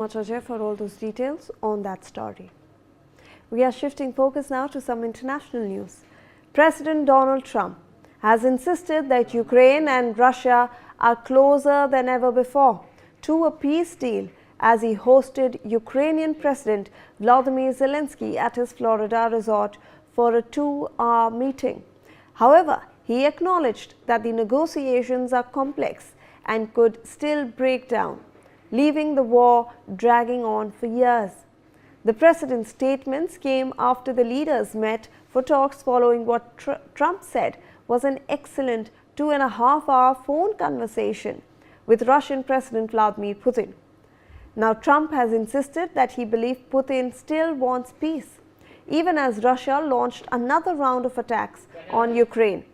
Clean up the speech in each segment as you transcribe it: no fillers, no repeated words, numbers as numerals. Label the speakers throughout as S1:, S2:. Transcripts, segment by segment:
S1: Much Ajay for all those details on that story. We are shifting focus now to some international news. President Donald Trump has insisted that Ukraine and Russia are closer than ever before to a peace deal as he hosted Ukrainian President Volodymyr Zelenskiy at his Florida resort for a 2-hour meeting. However, he acknowledged that the negotiations are complex and could still break down, leaving the war dragging on for years. The president's statements came after the leaders met for talks following what Trump said was an excellent 2.5-hour phone conversation with Russian President Vladimir Putin. Now, Trump has insisted that he believes Putin still wants peace, even as Russia launched another round of attacks on Ukraine.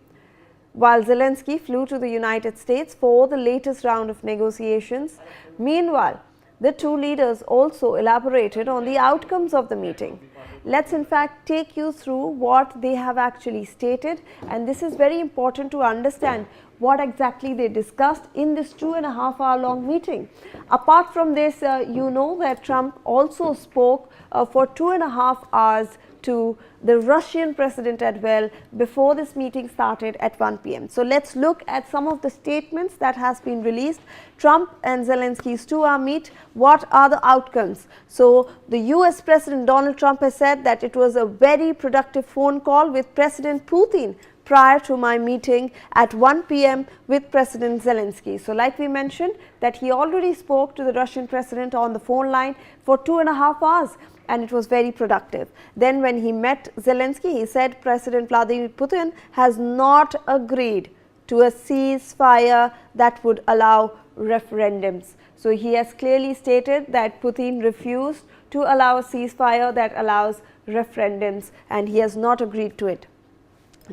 S1: While Zelensky flew to the United States for the latest round of negotiations, meanwhile, the two leaders also elaborated on the outcomes of the meeting. Let's in fact take you through what they have actually stated, and this is very important to understand what exactly they discussed in this 2.5-hour long meeting. Apart from this, you know that Trump also spoke for 2.5 hours to the Russian president as well before this meeting started at 1 p.m. So let's look at some of the statements that has been released. Trump and Zelensky's 2-hour meet, what are the outcomes? So the US President Donald Trump has said that it was a very productive phone call with President Putin prior to my meeting at 1 p.m. with President Zelensky. So like we mentioned that he already spoke to the Russian president on the phone line for 2.5 hours. And it was very productive. Then when he met Zelensky, he said President Vladimir Putin has not agreed to a ceasefire that would allow referendums. So he has clearly stated that Putin refused to allow a ceasefire that allows referendums, and he has not agreed to it.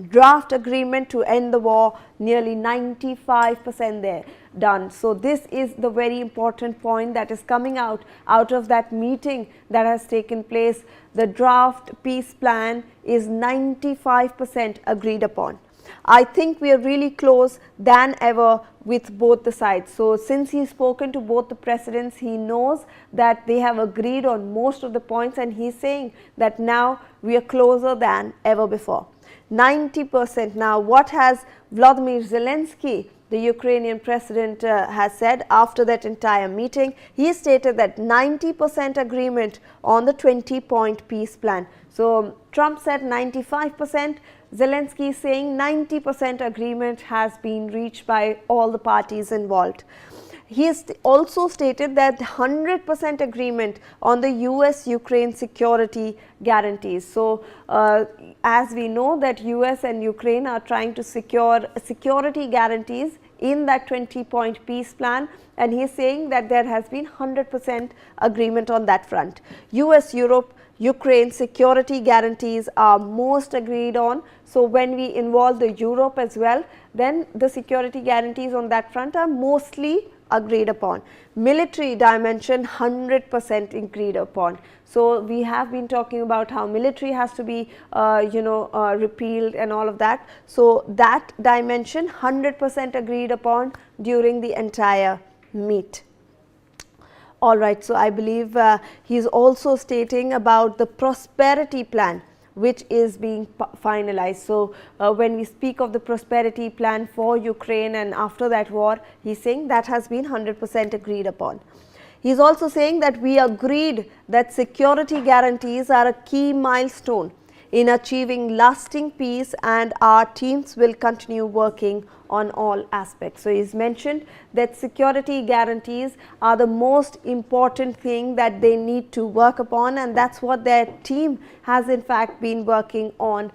S1: Draft agreement to end the war, nearly 95% there done. So this is the very important point that is coming out of that meeting that has taken place. The draft peace plan is 95% agreed upon. I think we are really close than ever with both the sides. So since he's spoken to both the presidents, he knows that they have agreed on most of the points, and he's saying that now we are closer than ever before. 90%. Now, what has Volodymyr Zelenskiy, the Ukrainian president, has said after that entire meeting? He stated that 90% agreement on the 20-point peace plan. So Trump said 95%, Zelensky saying 90% agreement has been reached by all the parties involved. He has also stated that 100% agreement on the US-Ukraine security guarantees. So, as we know that US and Ukraine are trying to secure security guarantees in that 20-point peace plan, and he is saying that there has been 100% agreement on that front. US-Europe Ukraine security guarantees are most agreed on. So when we involve the Europe as well, then the security guarantees on that front are mostly agreed upon. Military dimension 100% agreed upon. So we have been talking about how military has to be repealed and all of that. So that dimension 100% agreed upon during the entire meet. All right, so I believe he is also stating about the prosperity plan which is being finalized. So when we speak of the prosperity plan for Ukraine and after that war, he's saying that has been 100% agreed upon. He's also saying that we agreed that security guarantees are a key milestone in achieving lasting peace, and our teams will continue working on all aspects. So he's mentioned that security guarantees are the most important thing that they need to work upon, and that's what their team has in fact been working on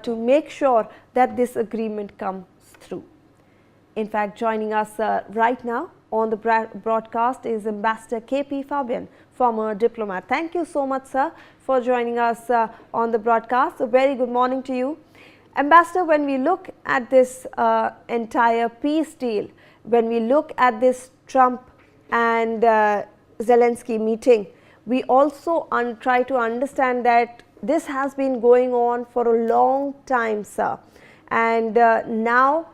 S1: to make sure that this agreement comes through. In fact, joining us right now on the broadcast is Ambassador KP Fabian, former diplomat. Thank you so much, sir, for joining us on the broadcast. A very good morning to you. Ambassador, when we look at this entire peace deal, when we look at this Trump and Zelensky meeting, we also try to understand that this has been going on for a long time, sir. And now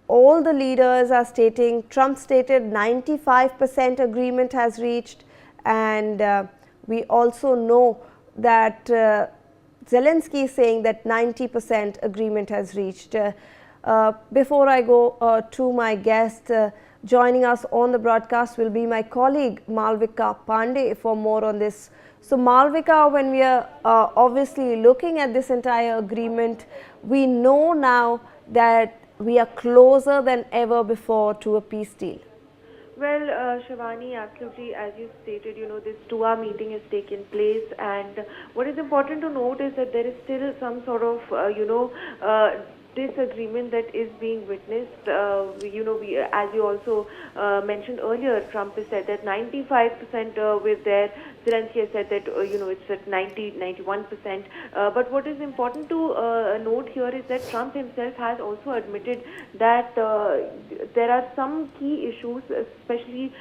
S1: all the leaders are stating, Trump stated 95% agreement has reached, and we also know that Zelensky is saying that 90% agreement has reached. Before I go to my guest, joining us on the broadcast will be my colleague Malvika Pandey for more on this. So Malvika, when we are obviously looking at this entire agreement, we know now that we are closer than ever before to a peace deal.
S2: Well, Shivani, absolutely, as you stated, this 2-hour meeting has taken place, and what is important to note is that there is still some sort of, disagreement that is being witnessed. As you also mentioned earlier, Trump has said that 95% with there. Zelensky has said that it's at 91%. But what is important to note here is that Trump himself has also admitted that there are some key issues, especially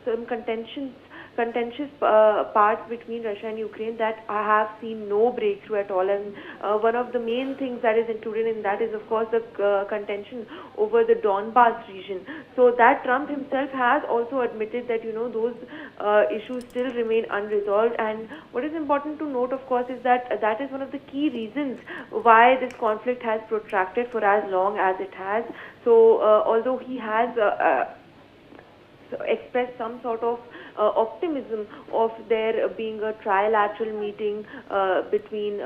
S2: some contentious parts between Russia and Ukraine that I have seen no breakthrough at all, and one of the main things that is included in that is of course the contention over the Donbas region. So that Trump himself has also admitted that those issues still remain unresolved, and what is important to note of course is that that is one of the key reasons why this conflict has protracted for as long as it has. So although he has expressed some sort of optimism of there being a trilateral meeting between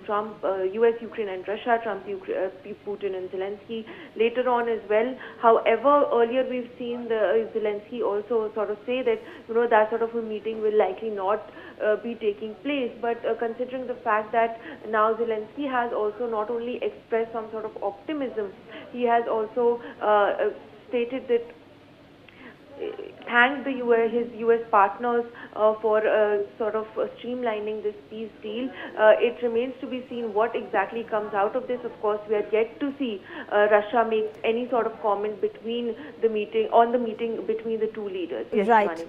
S2: Trump, US, Ukraine and Russia, Trump, Putin and Zelensky later on as well. However, earlier we've seen the Zelensky also sort of say that that sort of a meeting will likely not be taking place, but considering the fact that now Zelensky has also not only expressed some sort of optimism, he has also stated that thanked his US partners for sort of streamlining this peace deal. It remains to be seen what exactly comes out of this. Of course, we are yet to see Russia make any sort of comment between the meeting between the two leaders. Yes,
S1: right.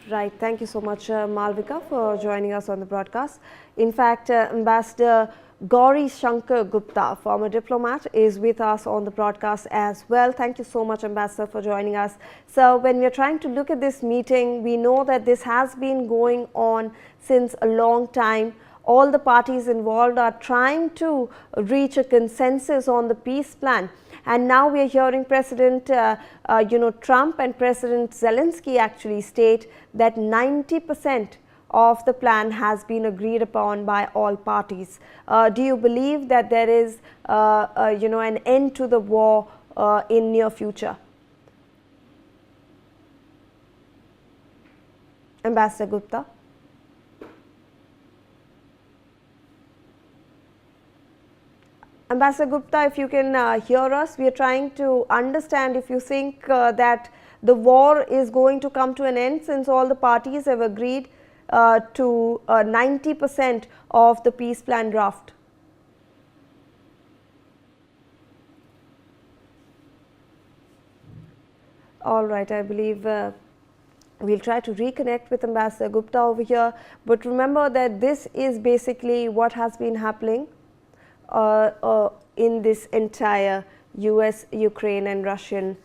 S1: Right. Thank you so much, Malvika, for joining us on the broadcast. In fact, Ambassador Gauri Shankar Gupta, former diplomat, is with us on the broadcast as well. Thank you so much, Ambassador, for joining us. So when we are trying to look at this meeting, we know that this has been going on since a long time. All the parties involved are trying to reach a consensus on the peace plan. And now we are hearing President Trump and President Zelensky actually state that 90% of the plan has been agreed upon by all parties. Do you believe that there is an end to the war in near future? Ambassador Gupta. Ambassador Gupta, if you can hear us, we are trying to understand if you think that the war is going to come to an end since all the parties have agreed to 90% of the peace plan draft. All right, I believe we'll try to reconnect with Ambassador Gupta over here, but remember that this is basically what has been happening in this entire US, Ukraine and Russian